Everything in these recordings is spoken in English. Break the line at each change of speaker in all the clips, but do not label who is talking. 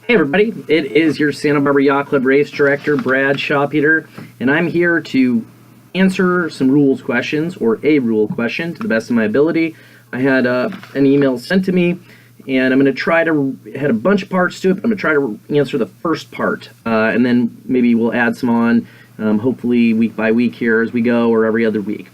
Hey everybody, it is your Santa Barbara Yacht Club race director, Brad Shawpeter, and I'm here to answer some rules questions, or a rule question, to the best of my ability. I had an email sent to me, and I'm going to try to, it had a bunch of parts to it, but I'm going to try to answer the first part, and then maybe we'll add some on, hopefully week by week here as we go, or every other week.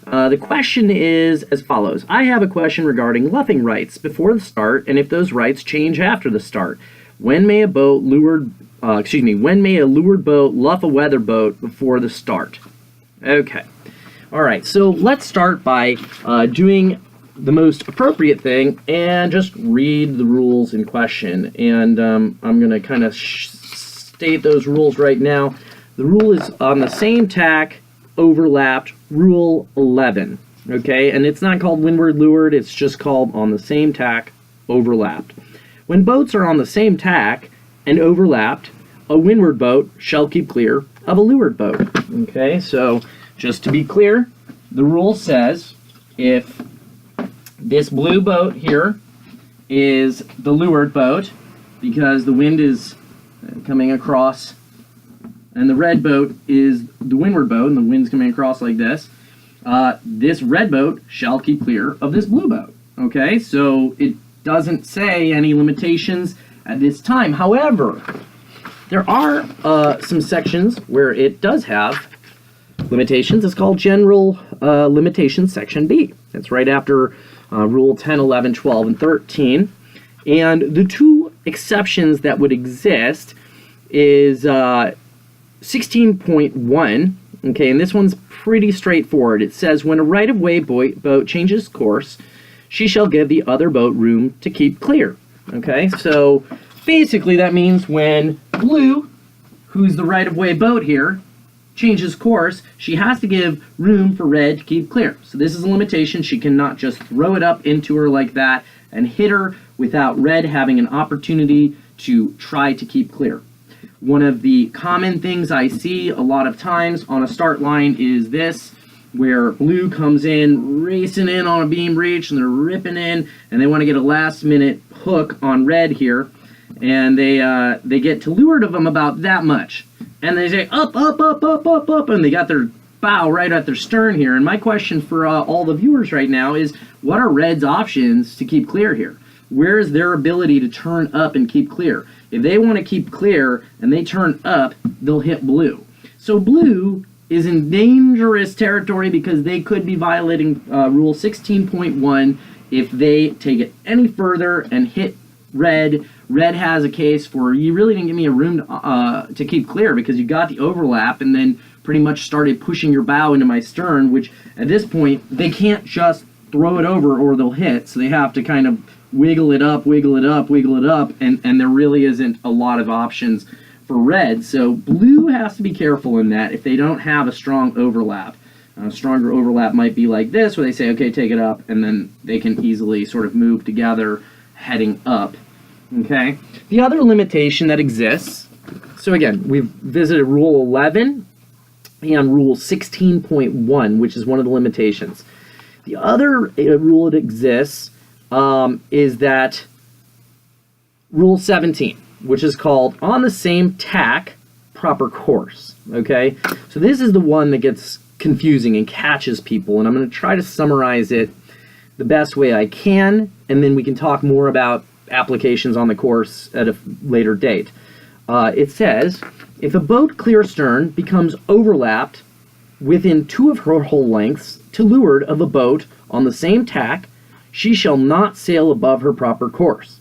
The question is as follows. I have a question regarding luffing rights before the start, and if those rights change after the start. When may a leeward boat luff a weather boat before the start? Okay. All right, so let's start by doing the most appropriate thing and just read the rules in question. And I'm going to kind of state those rules right now. The rule is on the same tack, overlapped, rule 11. Okay, and it's not called windward leeward, it's just called on the same tack, overlapped. When boats are on the same tack and overlapped, a windward boat shall keep clear of a leeward boat. Okay, so just to be clear, the rule says if this blue boat here is the leeward boat because the wind is coming across, and the red boat is the windward boat and the wind's coming across like this, this red boat shall keep clear of this blue boat. Okay, so it doesn't say any limitations at this time. However, there are some sections where it does have limitations. It's called General Limitations Section B. It's right after Rule 10, 11, 12, and 13. And the two exceptions that would exist is 16.1, okay, and this one's pretty straightforward. It says, when a right-of-way boat changes course, she shall give the other boat room to keep clear. Okay, so basically that means when blue, who's the right-of-way boat here, changes course, she has to give room for red to keep clear. So this is a limitation. She cannot just throw it up into her like that and hit her without red having an opportunity to try to keep clear. One of the common things I see a lot of times on a start line is this, where blue comes in, racing in on a beam breach, and they're ripping in, and they want to get a last-minute hook on red here, and they get to leeward of them about that much. And they say, up, up, up, up, up, up, and they got their bow right at their stern here. And my question for all the viewers right now is, what are red's options to keep clear here? Where is their ability to turn up and keep clear? If they want to keep clear and they turn up, they'll hit blue. So blue is in dangerous territory because they could be violating Rule 16.1 if they take it any further and hit red. Red has a case for, you really didn't give me a room to keep clear because you got the overlap and then pretty much started pushing your bow into my stern, which at this point, they can't just throw it over or they'll hit, so they have to kind of wiggle it up, wiggle it up, wiggle it up, and there really isn't a lot of options for red. So blue has to be careful in that if they don't have a strong overlap. A stronger overlap might be like this, where they say, okay, take it up, and then they can easily sort of move together heading up. Okay? The other limitation that exists, so again, we've visited Rule 11 and Rule 16.1, which is one of the limitations. The other rule that exists is that Rule 17, which is called on the same tack, proper course. Okay, so this is the one that gets confusing and catches people, and I'm going to try to summarize it the best way I can, and then we can talk more about applications on the course at a later date. It says, if a boat clear stern becomes overlapped within 2 of her hull lengths to leeward of a boat on the same tack, she shall not sail above her proper course,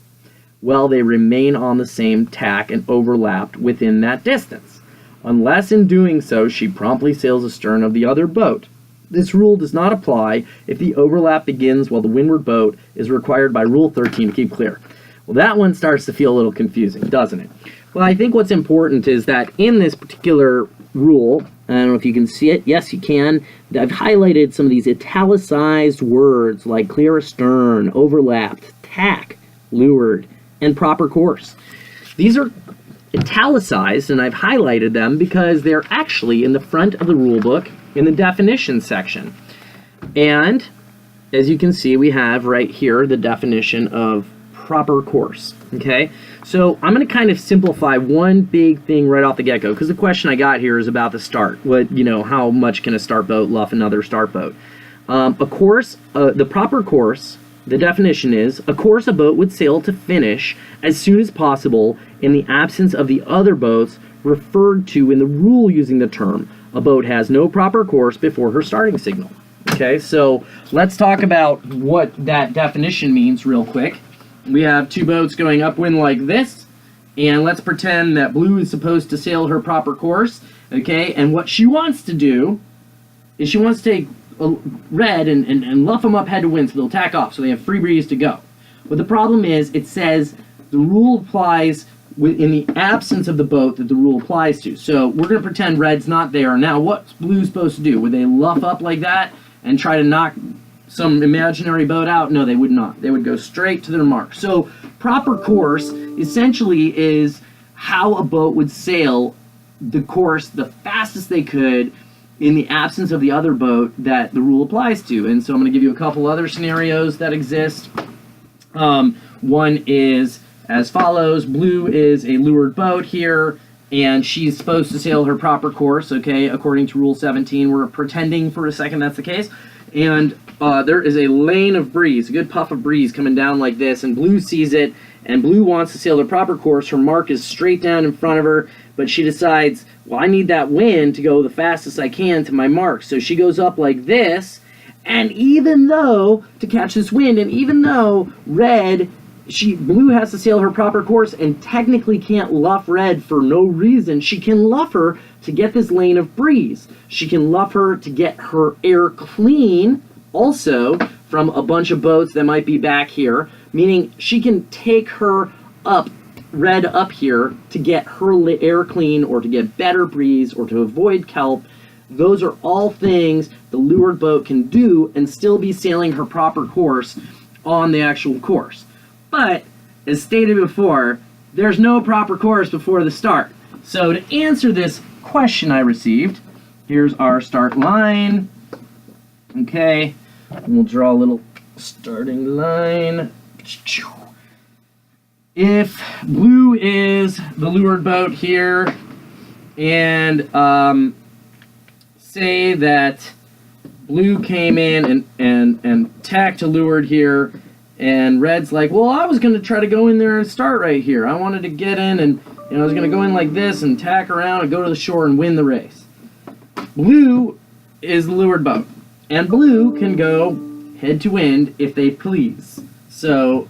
while they remain on the same tack and overlapped within that distance, unless in doing so she promptly sails astern of the other boat. This rule does not apply if the overlap begins while the windward boat is required by Rule 13 to keep clear. Well, that one starts to feel a little confusing, doesn't it? Well, I think what's important is that in this particular rule, I don't know if you can see it. Yes, you can. I've highlighted some of these italicized words like clear astern, overlapped, tack, leeward, and proper course. These are italicized, and I've highlighted them because they're actually in the front of the rule book in the definition section. And as you can see, we have right here the definition of proper course. Okay, So I'm going to kind of simplify one big thing right off the get-go, because the question I got here is about the start. How much can a start boat luff another start boat? A course, the proper course, the definition is, a course a boat would sail to finish as soon as possible in the absence of the other boats referred to in the rule using the term, a boat has no proper course before her starting signal. Okay, so let's talk about what that definition means real quick. We have two boats going upwind like this, and let's pretend that blue is supposed to sail her proper course, okay, and what she wants to do is she wants to take red and luff them up head to wind so they'll tack off so they have free breeze to go. But the problem is it says the rule applies in the absence of the boat that the rule applies to. So we're going to pretend red's not there. Now what's blue supposed to do? Would they luff up like that and try to knock some imaginary boat out? No, they would not. They would go straight to their mark. So proper course essentially is how a boat would sail the course the fastest they could in the absence of the other boat that the rule applies to. And so I'm going to give you a couple other scenarios that exist. One is as follows. Blue is a leeward boat here, and she's supposed to sail her proper course, okay, according to Rule 17. We're pretending for a second that's the case. And there is a lane of breeze, a good puff of breeze coming down like this, and blue sees it, and blue wants to sail the proper course. Her mark is straight down in front of her, but she decides, well, I need that wind to go the fastest I can to my mark. So she goes up like this, and even though, to catch this wind, and even though blue has to sail her proper course and technically can't luff red for no reason, she can luff her to get this lane of breeze. She can luff her to get her air clean also from a bunch of boats that might be back here, meaning she can take her red up here to get her air clean or to get better breeze or to avoid kelp. Those are all things the leeward boat can do and still be sailing her proper course on the actual course. But, as stated before, there's no proper course before the start. So to answer this question I received, here's our start line. Okay, and we'll draw a little starting line. If blue is the leeward boat here, and say that blue came in and tacked to leeward here, and red's like, well, I was going to try to go in there and start right here. I wanted to get in and I was going to go in like this and tack around and go to the shore and win the race. Blue is the leeward boat, and blue can go head to wind if they please. So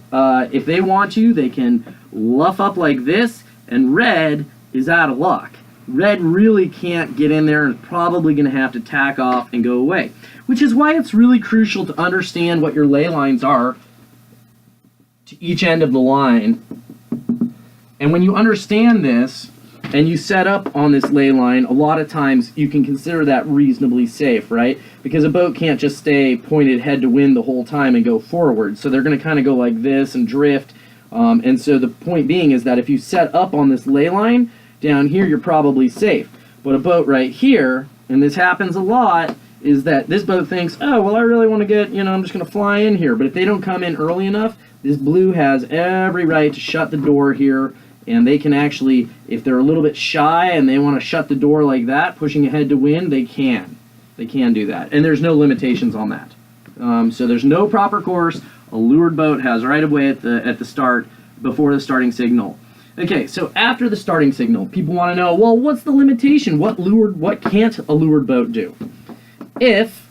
if they want to, they can luff up like this, and red is out of luck. Red really can't get in there and is probably going to have to tack off and go away, which is why it's really crucial to understand what your ley lines are to each end of the line. And when you understand this and you set up on this ley line, a lot of times you can consider that reasonably safe, right? Because a boat can't just stay pointed head to wind the whole time and go forward. So they're going to kind of go like this and drift. And so the point being is that if you set up on this ley line down here, you're probably safe. But a boat right here, and this happens a lot, is that this boat thinks, oh, well, I really want to get, I'm just going to fly in here. But if they don't come in early enough, this blue has every right to shut the door here, and they can actually, if they're a little bit shy and they want to shut the door like that, pushing ahead to wind, they can. They can do that, and there's no limitations on that. So there's no proper course. A leeward boat has right of way at the start, before the starting signal. Okay, so after the starting signal, people want to know, well, what's the limitation? What can't a leeward boat do? If,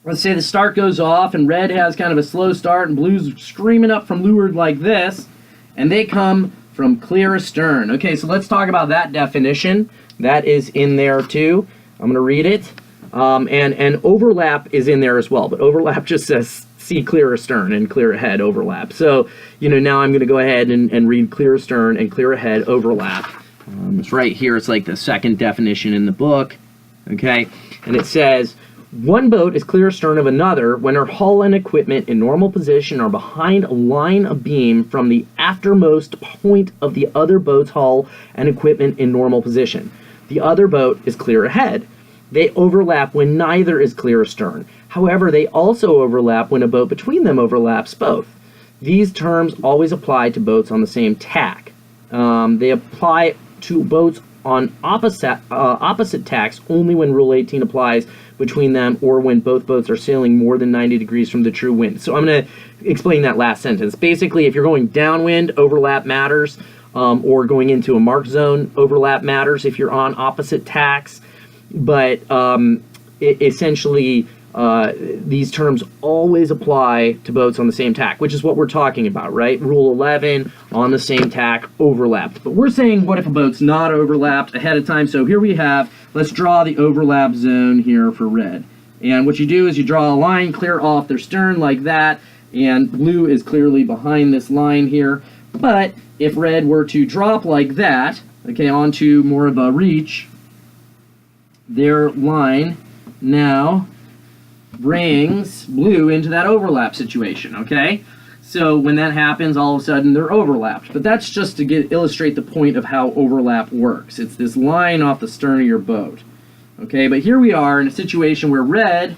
let's say the start goes off and red has kind of a slow start and blue's screaming up from leeward like this, and they come from clear astern. Okay, so let's talk about that definition. That is in there too. I'm going to read it. And overlap is in there as well, but overlap just says see clear astern and clear ahead overlap. So, now I'm going to go ahead and read clear astern and clear ahead overlap. It's right here. It's like the second definition in the book. Okay, and it says, one boat is clear astern of another when her hull and equipment in normal position are behind a line of beam from the aftermost point of the other boat's hull and equipment in normal position. The other boat is clear ahead. They overlap when neither is clear astern. However, they also overlap when a boat between them overlaps both. These terms always apply to boats on the same tack. They apply to boats on opposite tacks only when Rule 18 applies between them or when both boats are sailing more than 90 degrees from the true wind. So I'm going to explain that last sentence. Basically, if you're going downwind, overlap matters, or going into a marked zone, overlap matters if you're on opposite tacks. But essentially, these terms always apply to boats on the same tack, which is what we're talking about, right? Rule 11, on the same tack, overlapped. But we're saying, what if a boat's not overlapped ahead of time? So here we have, let's draw the overlap zone here for red. And what you do is you draw a line clear off their stern like that, and blue is clearly behind this line here. But if red were to drop like that, okay, onto more of a reach, their line now brings blue into that overlap situation, okay? So when that happens, all of a sudden they're overlapped. But that's just to illustrate the point of how overlap works. It's this line off the stern of your boat, okay? But here we are in a situation where red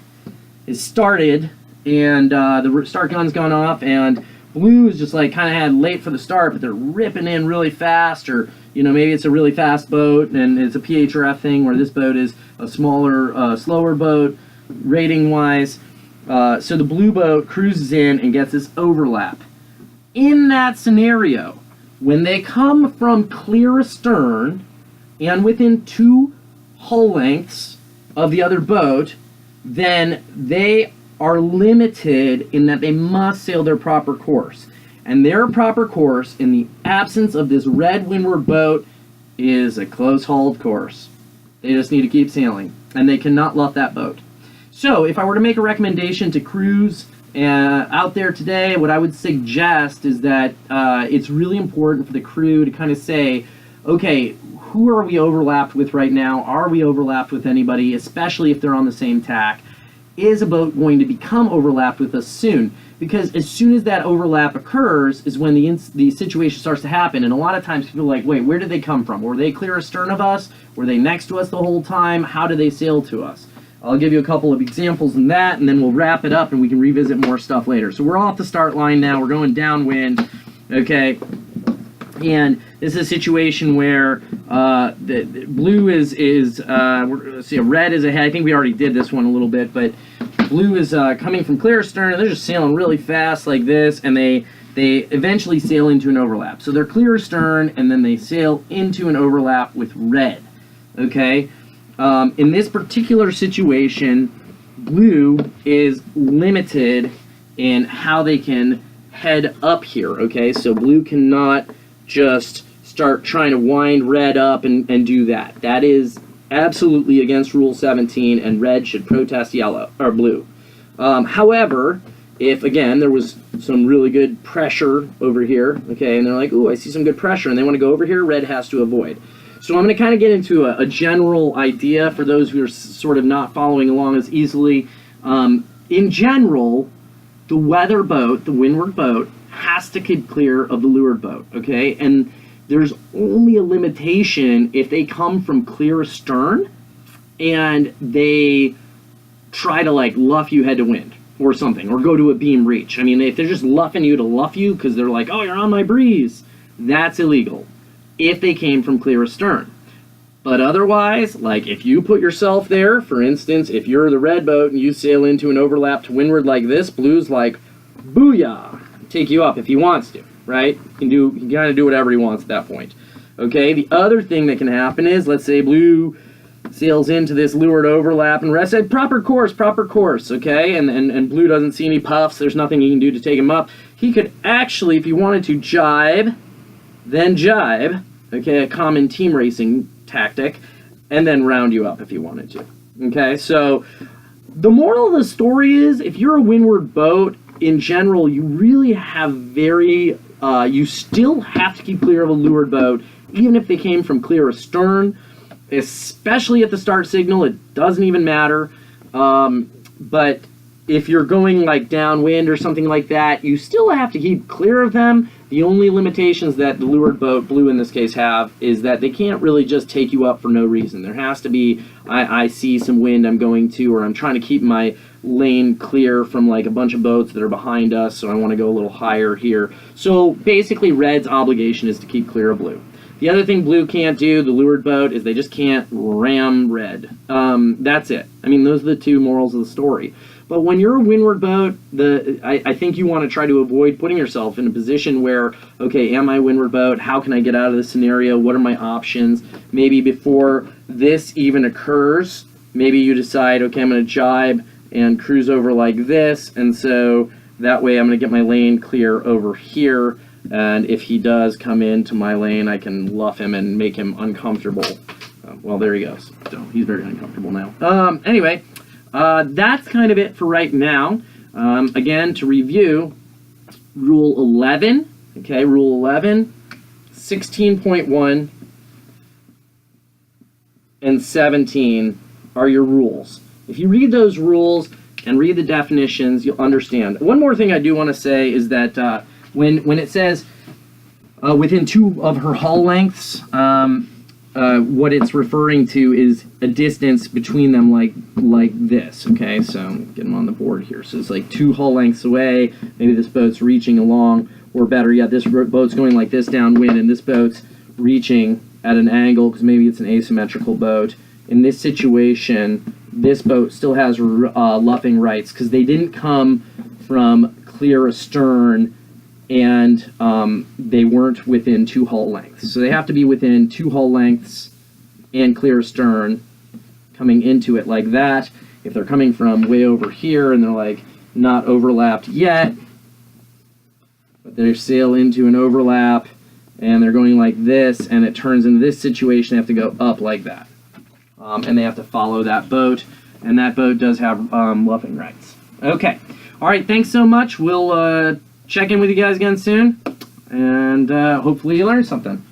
is started and the start gun's gone off, and blue is just like kind of had late for the start, but they're ripping in really fast, or you know, maybe it's a really fast boat and it's a PHRF thing where this boat is a smaller, slower boat rating wise. So the blue boat cruises in and gets this overlap. In that scenario, when they come from clear astern and within 2 hull lengths of the other boat, then they are limited in that they must sail their proper course. And their proper course, in the absence of this red windward boat, is a close-hauled course. They just need to keep sailing, and they cannot luff that boat. So, if I were to make a recommendation to crews out there today, what I would suggest is that it's really important for the crew to kind of say, okay, who are we overlapped with right now? Are we overlapped with anybody, especially if they're on the same tack? Is a boat going to become overlapped with us soon? Because as soon as that overlap occurs is when the situation starts to happen. And a lot of times people are like, wait, where did they come from? Were they clear astern of us? Were they next to us the whole time? How did they sail to us? I'll give you a couple of examples in that, and then we'll wrap it up and we can revisit more stuff later. So we're off the start line now. We're going downwind, okay? And this is a situation where the blue is let's see, red is ahead. I think we already did this one a little bit, but blue is coming from clear astern, and they're just sailing really fast like this, and they eventually sail into an overlap. So they're clear astern, and then they sail into an overlap with red, okay? In this particular situation, blue is limited in how they can head up here, okay? So blue cannot just start trying to wind red up and do that. That is absolutely against Rule 17, and red should protest yellow or blue. However, if again there was some really good pressure over here, okay, and they're like, "Ooh, I see some good pressure," and they want to go over here, red has to avoid. So I'm going to kind of get into a general idea for those who are sort of not following along as easily. In general, the weather boat, the windward boat, has to keep clear of the leeward boat, okay? And there's only a limitation if they come from clear astern and they try to like luff you head to wind or something, or go to a beam reach. I mean, if they're just luffing you to luff you because they're like, oh, you're on my breeze, that's illegal if they came from clear astern. But otherwise, like if you put yourself there, for instance, if you're the red boat and you sail into an overlap to windward like this, blue's like, booyah, take you up if he wants to, right? He can kind of do whatever he wants at that point. Okay, the other thing that can happen is, let's say blue sails into this leeward overlap and rest at proper course, okay? And blue doesn't see any puffs, there's nothing he can do to take him up. He could actually, if he wanted to, jibe, then jibe, okay, a common team racing tactic, and then round you up if he wanted to. Okay, so the moral of the story is, if you're a windward boat, in general, you really have you still have to keep clear of a leeward boat, even if they came from clear astern, especially at the start signal. It doesn't even matter. But if you're going like downwind or something like that, you still have to keep clear of them. The only limitations that the leeward boat, blue in this case, have is that they can't really just take you up for no reason. There has to be, I see some wind I'm going to, or I'm trying to keep my lane clear from like a bunch of boats that are behind us, so I want to go a little higher here. So basically red's obligation is to keep clear of blue. The other thing blue can't do, the leeward boat, is they just can't ram red. That's it. I mean, those are the two morals of the story. But when you're a windward boat, I think you want to try to avoid putting yourself in a position where, okay, am I a windward boat? How can I get out of this scenario? What are my options? Maybe before this even occurs, maybe you decide, okay, I'm going to jibe and cruise over like this, and so that way I'm going to get my lane clear over here, and if he does come into my lane, I can luff him and make him uncomfortable. Well, there he goes. So he's very uncomfortable now. Anyway, that's kind of it for right now. Again, to review, Rule 11, okay, Rule 11, 16.1, and 17 are your rules. If you read those rules and read the definitions, you'll understand. One more thing I do want to say is that when it says within 2 of her hull lengths, what it's referring to is a distance between them like this, okay? So I'm getting on the board here. So it's like 2 hull lengths away. Maybe this boat's reaching along, or better yet, this boat's going like this downwind, and this boat's reaching at an angle because maybe it's an asymmetrical boat. In this situation, this boat still has luffing rights because they didn't come from clear astern, and they weren't within 2 hull lengths. So they have to be within 2 hull lengths and clear astern coming into it like that. If they're coming from way over here and they're like not overlapped yet, but they sail into an overlap and they're going like this, and it turns into this situation, they have to go up like that. And they have to follow that boat, and that boat does have luffing rights. Okay. All right, thanks so much. We'll check in with you guys again soon, and hopefully you learned something.